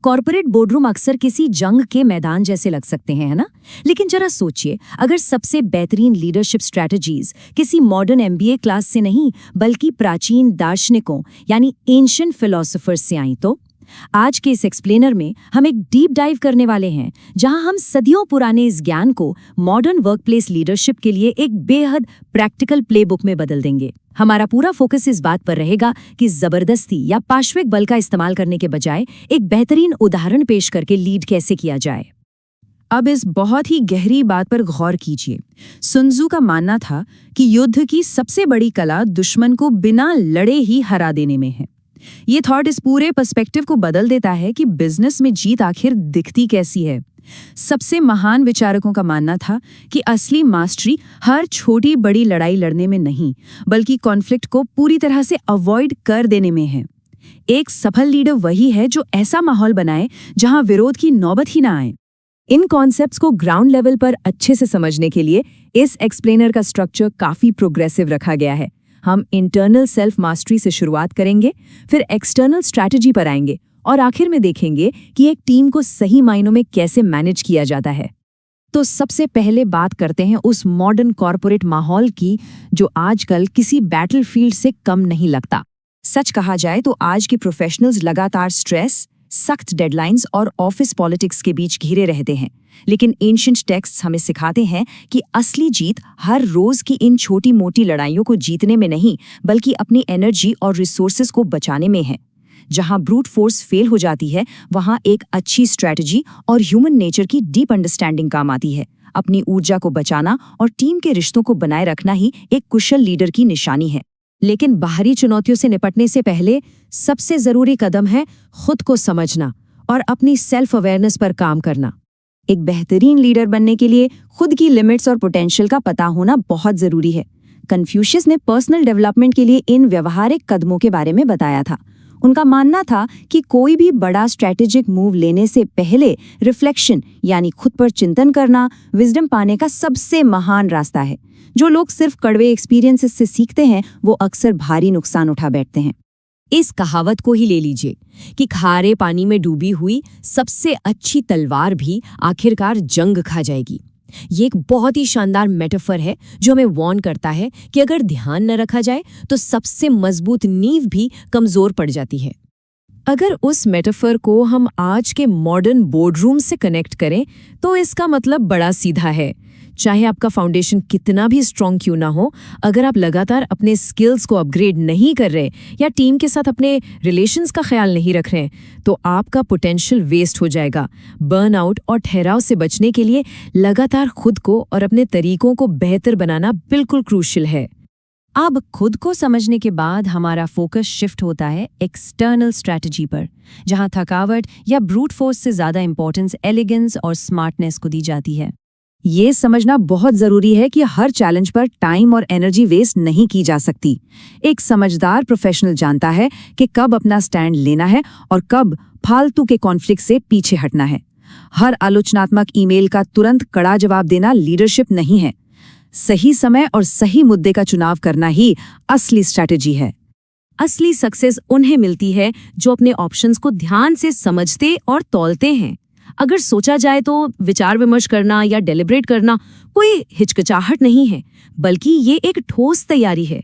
Corporate boardroom अक्सर किसी जंग के मैदान जैसे लग सकते हैं, है ना? लेकिन जरा सोचिए, अगर सबसे बेहतरीन लीडरशिप स्ट्रैटेजीज किसी मॉडर्न एमबीए क्लास से नहीं बल्कि प्राचीन दार्शनिकों यानी एंशिएंट फिलोसोफर्स से आई तो आज के इस एक्सप्लेनर में हम एक डीप डाइव करने वाले हैं, जहां हम सदियों पुराने इस ज्ञान को मॉडर्न वर्कप्लेस लीडरशिप के लिए एक बेहद प्रैक्टिकल प्लेबुक में बदल देंगे। हमारा पूरा फोकस इस बात पर रहेगा कि जबरदस्ती या पार्श्विक बल का इस्तेमाल करने के बजाय एक बेहतरीन उदाहरण पेश करके लीड कैसे किया जाए। अब इस बहुत ही गहरी बात पर गौर कीजिए। सुन त्सू का मानना था कि युद्ध की सबसे बड़ी कला दुश्मन को बिना लड़े ही हरा देने में है। ये थॉट इस पूरे पर्सपेक्टिव को बदल देता है कि बिजनेस में जीत आखिर दिखती कैसी है। सबसे महान विचारकों का मानना था कि असली मास्टरी हर छोटी बड़ी लड़ाई लड़ने में नहीं, बल्कि कॉन्फ्लिक्ट को पूरी तरह से अवॉइड कर देने में है। एक सफल लीडर वही है जो ऐसा माहौल बनाए जहां विरोध की नौबत ही ना आए। इन कॉन्सेप्ट्स को ग्राउंड लेवल पर अच्छे से समझने के लिए इस एक्सप्लेनर का स्ट्रक्चर काफी प्रोग्रेसिव रखा गया है। हम इंटरनल सेल्फ मास्टरी से शुरुआत करेंगे, फिर एक्सटर्नल स्ट्रैटेजी पर आएंगे और आखिर में देखेंगे कि एक टीम को सही मायनों में कैसे मैनेज किया जाता है। तो सबसे पहले बात करते हैं उस मॉडर्न कॉर्पोरेट माहौल की जो आजकल किसी बैटलफील्ड से कम नहीं लगता। सच कहा जाए तो आज के प्रोफेशनल्स लगातार स्ट्रेस, सख्त डेडलाइंस और ऑफिस पॉलिटिक्स के बीच घिरे रहते हैं, लेकिन एंशिएंट टेक्स्ट्स हमें सिखाते हैं कि असली जीत हर रोज की इन छोटी मोटी लड़ाइयों को जीतने में नहीं, बल्कि अपनी एनर्जी और रिसोर्सेज को बचाने में है। जहां ब्रूट फोर्स फेल हो जाती है, वहां एक अच्छी स्ट्रैटेजी और ह्यूमन नेचर की डीप अंडरस्टैंडिंग काम आती है। अपनी ऊर्जा को बचाना और टीम के रिश्तों को बनाए रखना ही एक कुशल लीडर की निशानी है। लेकिन बाहरी चुनौतियों से निपटने से पहले सबसे जरूरी कदम है खुद को समझना और अपनी सेल्फ अवेयरनेस पर काम करना। एक बेहतरीन लीडर बनने के लिए खुद की लिमिट्स और पोटेंशियल का पता होना बहुत जरूरी है। कन्फ्यूशियस ने पर्सनल डेवलपमेंट के लिए इन व्यवहारिक कदमों के बारे में बताया था। उनका मानना था कि कोई भी बड़ा स्ट्रैटेजिक मूव लेने से पहले रिफ्लेक्शन यानी खुद पर चिंतन करना विजडम पाने का सबसे महान रास्ता है। जो लोग सिर्फ कड़वे एक्सपीरियंसेस से सीखते हैं, वो अक्सर भारी नुकसान उठा बैठते हैं। इस कहावत को ही ले लीजिए कि खारे पानी में डूबी हुई सबसे अच्छी तलवार भी आखिरकार जंग खा जाएगी। ये एक बहुत ही शानदार मेटाफर है जो हमें वार्न करता है कि अगर ध्यान न रखा जाए तो सबसे मजबूत नींव भी कमजोर पड़ जाती है। अगर उस मेटाफर को हम आज के मॉडर्न बोर्डरूम से कनेक्ट करें तो इसका मतलब बड़ा सीधा है। चाहे आपका फाउंडेशन कितना भी स्ट्रॉन्ग क्यों ना हो, अगर आप लगातार अपने स्किल्स को अपग्रेड नहीं कर रहे या टीम के साथ अपने रिलेशंस का ख्याल नहीं रख रहे, तो आपका पोटेंशियल वेस्ट हो जाएगा। बर्नआउट और ठहराव से बचने के लिए लगातार खुद को और अपने तरीकों को बेहतर बनाना बिल्कुल क्रूशियल है। अब खुद को समझने के बाद हमारा फोकस शिफ्ट होता है एक्सटर्नल स्ट्रैटेजी पर, जहां थकावट या ब्रूट फोर्स से ज्यादा इंपॉर्टेंस एलिगेंस और स्मार्टनेस को दी जाती है। ये समझना बहुत जरूरी है कि हर चैलेंज पर टाइम और एनर्जी वेस्ट नहीं की जा सकती। एक समझदार प्रोफेशनल जानता है कि कब अपना स्टैंड लेना है और कब फालतू के कॉन्फ्लिक्ट से पीछे हटना है। हर आलोचनात्मक ईमेल का तुरंत कड़ा जवाब देना लीडरशिप नहीं है। सही समय और सही मुद्दे का चुनाव करना ही असली स्ट्रैटेजी है। असली सक्सेस उन्हें मिलती है जो अपने ऑप्शंस को ध्यान से समझते और तौलते हैं। अगर सोचा जाए तो विचार विमर्श करना या डेलिब्रेट करना कोई हिचकिचाहट नहीं है, बल्कि ये एक ठोस तैयारी है।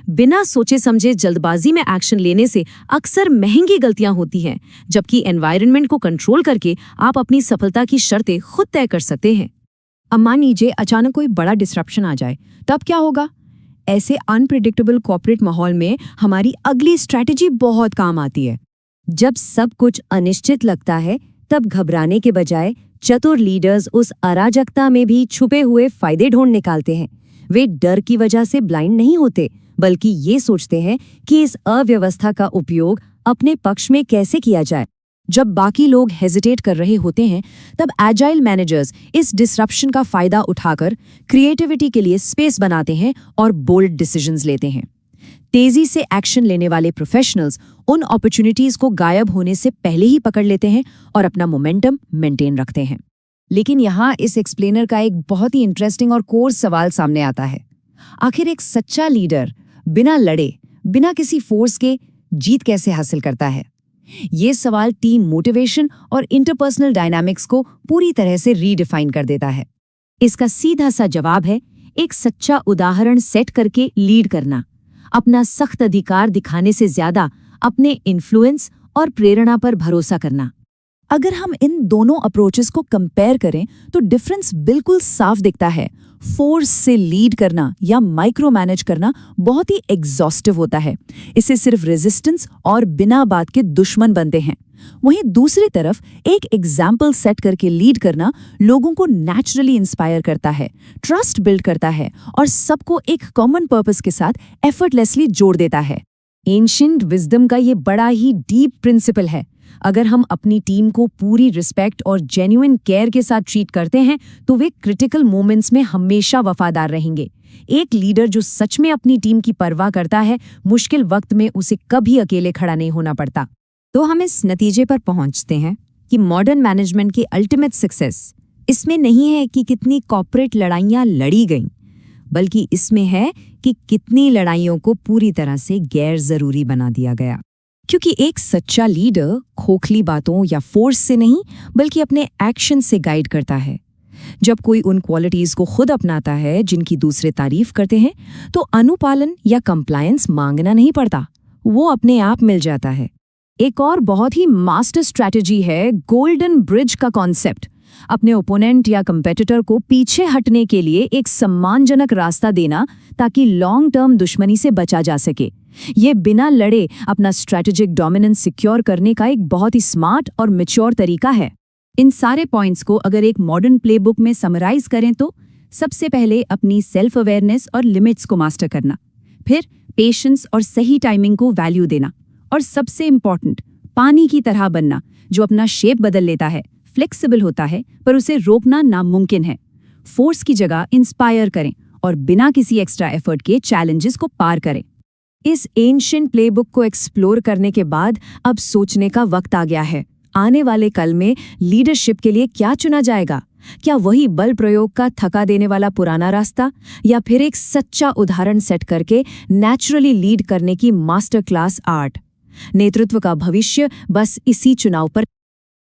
बिना सोचे समझे जल्दबाजी में एक्शन लेने से अक्सर महंगी गलतियां होती हैं, जबकि एनवायरनमेंट को कंट्रोल करके आप अपनी सफलता की शर्तें खुद तय कर सकते हैं। अब मान लीजिए अचानक कोई बड़ा डिस्रप्शन आ जाए, तब क्या होगा? ऐसे अनप्रिडिक्टेबल कॉर्पोरेट माहौल में हमारी अगली स्ट्रैटेजी बहुत काम आती है। जब सब कुछ अनिश्चित लगता है, तब घबराने के बजाय चतुर लीडर्स उस अराजकता में भी छुपे हुए फायदे ढूंढ निकालते हैं। वे डर की वजह से ब्लाइंड नहीं होते, बल्कि ये सोचते हैं कि इस अव्यवस्था का उपयोग अपने पक्ष में कैसे किया जाए। जब बाकी लोग हेजिटेट कर रहे होते हैं, तब एजाइल मैनेजर्स इस डिसरप्शन का फायदा उठाकर क्रिएटिविटी के लिए स्पेस बनाते हैं और बोल्ड डिसीजंस लेते हैं। तेजी से एक्शन लेने वाले प्रोफेशनल्स उन अपॉर्चुनिटीज को गायब होने से पहले ही पकड़ लेते हैं और अपना मोमेंटम मेंटेन रखते हैं। लेकिन यहाँ इस एक्सप्लेनर का एक बहुत ही इंटरेस्टिंग और कोर सवाल सामने आता है। आखिर एक सच्चा लीडर बिना लड़े, बिना किसी फोर्स के जीत कैसे हासिल करता है? ये सवाल टीम मोटिवेशन और इंटरपर्सनल डायनामिक्स को पूरी तरह से रीडिफाइन कर देता है। इसका सीधा सा जवाब है एक सच्चा उदाहरण सेट करके लीड करना, अपना सख्त अधिकार दिखाने से ज्यादा अपने इन्फ्लुएंस और प्रेरणा पर भरोसा करना। अगर हम इन दोनों अप्रोचेस को कंपेयर करें तो डिफरेंस बिल्कुल साफ दिखता है। फोर्स से लीड करना या माइक्रो मैनेज करना बहुत ही एग्जॉस्टिव होता है, इससे सिर्फ रेजिस्टेंस और बिना बात के दुश्मन बनते हैं। वहीं दूसरी तरफ एक एग्जाम्पल सेट करके लीड करना लोगों को नेचुरली इंस्पायर करता है, ट्रस्ट बिल्ड करता है और सबको एक कॉमन पर्पस के साथ एफर्टलेसली जोड़ देता है। एंशिएंट विजडम का ये बड़ा ही डीप प्रिंसिपल है। अगर हम अपनी टीम को पूरी रिस्पेक्ट और जेन्युइन केयर के साथ ट्रीट करते हैं तो वे क्रिटिकल मोमेंट्स में हमेशा वफादार रहेंगे। एक लीडर जो सच में अपनी टीम की परवाह करता है, मुश्किल वक्त में उसे कभी अकेले खड़ा नहीं होना पड़ता। तो हम इस नतीजे पर पहुंचते हैं कि मॉडर्न मैनेजमेंट की अल्टीमेट सक्सेस इसमें नहीं है कि कितनी कॉर्पोरेट लड़ाइयां लड़ी गईं, बल्कि इसमें है कि कितनी लड़ाइयों को पूरी तरह से गैर जरूरी बना दिया गया। क्योंकि एक सच्चा लीडर खोखली बातों या फोर्स से नहीं बल्कि अपने एक्शन से गाइड करता है। जब कोई उन क्वालिटीज को खुद अपनाता है जिनकी दूसरे तारीफ करते हैं तो अनुपालन या कंप्लायंस मांगना नहीं पड़ता, वो अपने आप मिल जाता है। एक और बहुत ही मास्टर स्ट्रैटेजी है गोल्डन ब्रिज का कॉन्सेप्ट। अपने ओपोनेंट या कंपेटिटर को पीछे हटने के लिए एक सम्मानजनक रास्ता देना ताकि लॉन्ग टर्म दुश्मनी से बचा जा सके। ये बिना लड़े अपना स्ट्रैटेजिक डोमिनेंस सिक्योर करने का एक बहुत ही स्मार्ट और मैच्योर तरीका है। इन सारे पॉइंट्स को अगर एक मॉडर्न प्लेबुक में समराइज करें तो सबसे पहले अपनी सेल्फ अवेयरनेस और लिमिट्स को मास्टर करना, फिर पेशेंस और सही टाइमिंग को वैल्यू देना, और सबसे इम्पॉर्टेंट पानी की तरह बनना जो अपना शेप बदल लेता है, फ्लेक्सिबल होता है पर उसे रोकना नामुमकिन है। फोर्स की जगह इंस्पायर करें और बिना किसी एक्स्ट्रा एफर्ट के चैलेंजेस को पार करें। इस एंशिएंट प्लेबुक को एक्सप्लोर करने के बाद अब सोचने का वक्त आ गया है। आने वाले कल में लीडरशिप के लिए क्या चुना जाएगा? क्या वही बल प्रयोग का थका देने वाला पुराना रास्ता, या फिर एक सच्चा उदाहरण सेट करके नेचुरली लीड करने की मास्टर क्लास आर्ट? नेतृत्व का भविष्य बस इसी चुनाव पर